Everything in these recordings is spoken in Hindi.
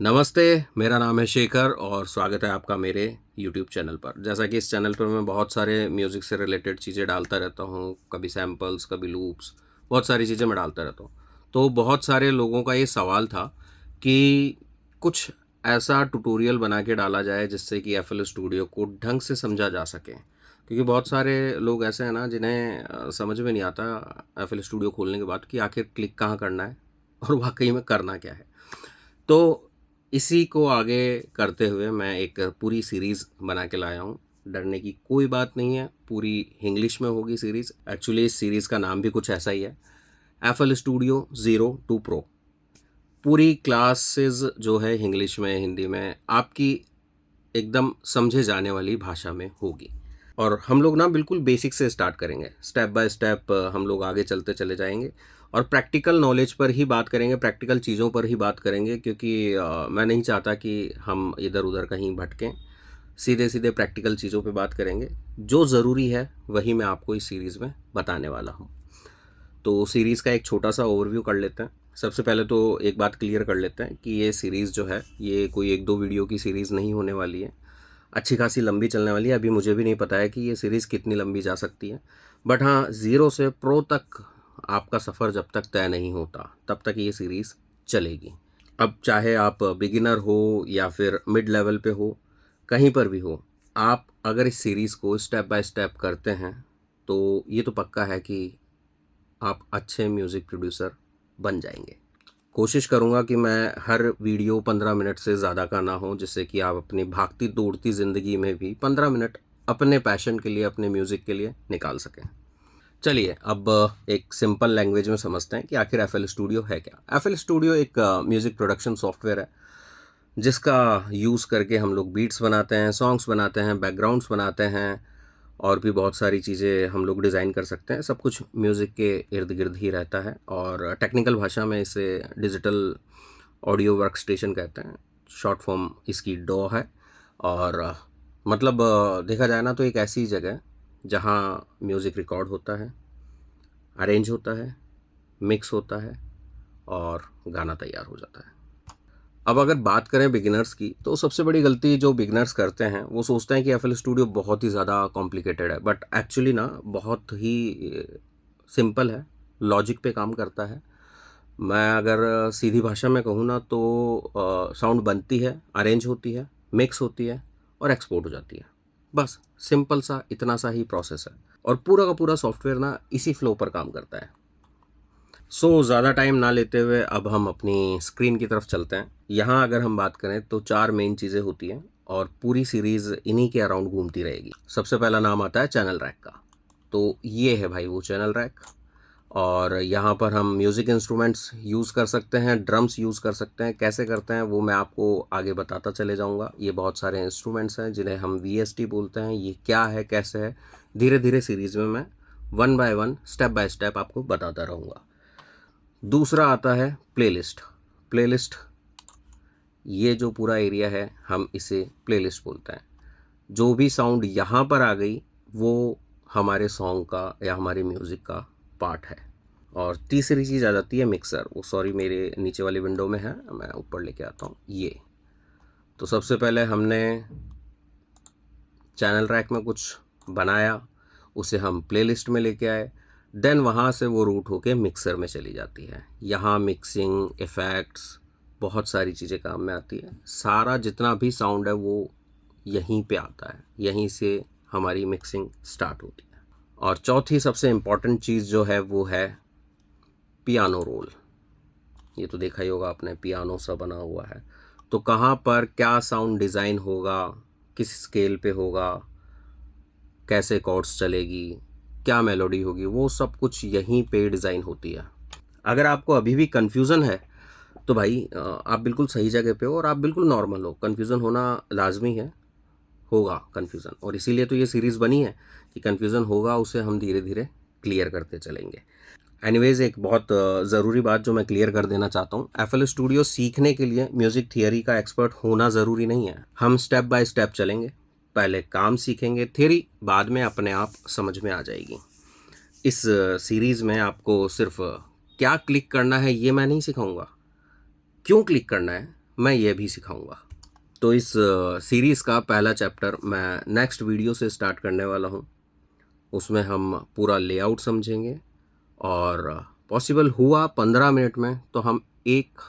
नमस्ते, मेरा नाम है शेखर और स्वागत है आपका मेरे यूट्यूब चैनल पर। जैसा कि इस चैनल पर मैं बहुत सारे म्यूज़िक से रिलेटेड चीज़ें डालता रहता हूँ, कभी सैम्पल्स, कभी लूप्स, बहुत सारी चीज़ें मैं डालता रहता हूँ। तो बहुत सारे लोगों का ये सवाल था कि कुछ ऐसा ट्यूटोरियल बना के डाला जाए जिससे कि एफएल स्टूडियो को ढंग से समझा जा सके। क्योंकि बहुत सारे लोग ऐसे हैं ना जिन्हें समझ में नहीं आता एफएल स्टूडियो खोलने के बाद कि आखिर क्लिक कहाँ करना है और वाक़ई में करना क्या है। तो इसी को आगे करते हुए मैं एक पूरी सीरीज़ बना के लाया हूँ। डरने की कोई बात नहीं है, पूरी इंग्लिश में होगी सीरीज़। एक्चुअली इस सीरीज़ का नाम भी कुछ ऐसा ही है, FL studio zero to pro. पूरी क्लासेस जो है इंग्लिश में, हिंदी में, आपकी एकदम समझे जाने वाली भाषा में होगी। और हम लोग ना बिल्कुल बेसिक से स्टार्ट करेंगे, स्टेप बाय स्टेप हम लोग आगे चलते चले जाएंगे और प्रैक्टिकल नॉलेज पर ही बात करेंगे, प्रैक्टिकल चीज़ों पर ही बात करेंगे। क्योंकि मैं नहीं चाहता कि हम इधर उधर कहीं भटकें, सीधे सीधे प्रैक्टिकल चीज़ों पे बात करेंगे। जो ज़रूरी है वही मैं आपको इस सीरीज़ में बताने वाला हूँ। तो सीरीज़ का एक छोटा सा ओवरव्यू कर लेते हैं। सबसे पहले तो एक बात क्लियर कर लेते हैं कि ये सीरीज़ जो है ये कोई एक दो वीडियो की सीरीज़ नहीं होने वाली है, अच्छी खासी लंबी चलने वाली है। अभी मुझे भी नहीं पता है कि ये सीरीज़ कितनी लंबी जा सकती है, बट हाँ, ज़ीरो से प्रो तक आपका सफ़र जब तक तय नहीं होता तब तक ये सीरीज़ चलेगी। अब चाहे आप बिगिनर हो या फिर मिड लेवल पे हो, कहीं पर भी हो, आप अगर इस सीरीज़ को स्टेप बाय स्टेप करते हैं तो ये तो पक्का है कि आप अच्छे म्यूज़िक प्रोड्यूसर बन जाएंगे। कोशिश करूँगा कि मैं हर वीडियो 15 मिनट से ज़्यादा का ना हो, जिससे कि आप अपनी भागती दौड़ती ज़िंदगी में भी 15 मिनट अपने पैशन के लिए, अपने म्यूज़िक के लिए निकाल सकें। चलिए अब एक सिंपल लैंग्वेज में समझते हैं कि आखिर एफएल स्टूडियो है क्या। एफएल स्टूडियो एक म्यूज़िक प्रोडक्शन सॉफ्टवेयर है जिसका यूज़ करके हम लोग बीट्स बनाते हैं, सॉन्ग्स बनाते हैं, बैकग्राउंड्स बनाते हैं और भी बहुत सारी चीज़ें हम लोग डिज़ाइन कर सकते हैं। सब कुछ म्यूज़िक के इर्द गिर्द ही रहता है और टेक्निकल भाषा में इसे डिजिटल ऑडियो वर्कस्टेशन कहते हैं। शॉर्ट फॉर्म इसकी डॉ है। और मतलब देखा जाए ना तो एक ऐसी जगह जहाँ म्यूज़िक रिकॉर्ड होता है, अरेंज होता है, मिक्स होता है और गाना तैयार हो जाता है। अब अगर बात करें बिगिनर्स की, तो सबसे बड़ी गलती जो बिगिनर्स करते हैं वो सोचते हैं कि एफएल स्टूडियो बहुत ही ज़्यादा कॉम्प्लिकेटेड है, बट एक्चुअली ना बहुत ही सिंपल है, लॉजिक पे काम करता है। मैं अगर सीधी भाषा में कहूँ ना तो साउंड बनती है, अरेंज होती है, मिक्स होती है और एक्सपोर्ट हो जाती है। बस सिंपल सा इतना सा ही प्रोसेस है और पूरा का पूरा सॉफ्टवेयर ना इसी फ्लो पर काम करता है। ज़्यादा टाइम ना लेते हुए अब हम अपनी स्क्रीन की तरफ चलते हैं। यहाँ अगर हम बात करें तो चार मेन चीज़ें होती हैं और पूरी सीरीज़ इन्हीं के अराउंड घूमती रहेगी। सबसे पहला नाम आता है चैनल रैक का। तो ये है भाई वो चैनल रैक। और यहाँ पर हम म्यूज़िक इंस्ट्रूमेंट्स यूज़ कर सकते हैं, ड्रम्स यूज़ कर सकते हैं। कैसे करते हैं वो मैं आपको आगे बताता चले जाऊँगा। ये बहुत सारे इंस्ट्रूमेंट्स हैं जिन्हें हम वीएसटी बोलते हैं। ये क्या है, कैसे है, धीरे धीरे सीरीज़ में मैं one by one, step by step आपको बताता रहूँगा। दूसरा आता है प्लेलिस्ट। प्लेलिस्ट, ये जो पूरा एरिया है हम इसे प्लेलिस्ट बोलते हैं। जो भी साउंड यहाँ पर आ गई वो हमारे सॉन्ग का या हमारे म्यूज़िक का पार्ट है। और तीसरी चीज़ आ जाती है मिक्सर। वो सॉरी मेरे नीचे वाली विंडो में है, मैं ऊपर लेके आता हूँ ये। तो सबसे पहले हमने चैनल रैक में कुछ बनाया, उसे हम प्लेलिस्ट में लेके आए, देन वहाँ से वो रूट होके मिक्सर में चली जाती है। यहाँ मिक्सिंग, इफ़ेक्ट्स, बहुत सारी चीज़ें काम में आती है। सारा जितना भी साउंड है वो यहीं पे आता है, यहीं से हमारी मिक्सिंग स्टार्ट होती है। और चौथी सबसे इम्पॉर्टेंट चीज़ जो है वो है पियानो रोल। ये तो देखा ही होगा आपने, पियानो सा बना हुआ है। तो कहाँ पर क्या साउंड डिज़ाइन होगा, किस स्केल पे होगा, कैसे कॉर्ड्स चलेगी, क्या मेलोडी होगी, वो सब कुछ यहीं पे डिज़ाइन होती है। अगर आपको अभी भी कन्फ्यूज़न है तो भाई आप बिल्कुल सही जगह पे हो और आप बिल्कुल नॉर्मल हो। कन्फ्यूज़न होना लाजमी है, होगा कन्फ्यूज़न, और इसीलिए तो ये सीरीज़ बनी है कि कन्फ्यूज़न होगा, उसे हम धीरे धीरे क्लियर करते चलेंगे। एनीवेज़ एक बहुत ज़रूरी बात जो मैं क्लियर कर देना चाहता हूँ, एफएल स्टूडियो सीखने के लिए म्यूज़िक थियरी का एक्सपर्ट होना ज़रूरी नहीं है। हम स्टेप बाय स्टेप चलेंगे, पहले काम सीखेंगे, थियरी बाद में अपने आप समझ में आ जाएगी। इस सीरीज़ में आपको सिर्फ क्या क्लिक करना है ये मैं नहीं सिखाऊंगा, क्यों क्लिक करना है मैं ये भी सिखाऊंगा। तो इस सीरीज़ का पहला चैप्टर मैं नेक्स्ट वीडियो से स्टार्ट करने वाला हूँ। उसमें हम पूरा लेआउट समझेंगे और पॉसिबल हुआ 15 मिनट में तो हम एक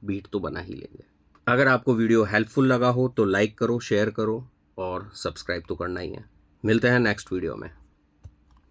बीट तो बना ही लेंगे। अगर आपको वीडियो हेल्पफुल लगा हो तो लाइक करो, शेयर करो और सब्सक्राइब तो करना ही है। मिलते हैं नेक्स्ट वीडियो में।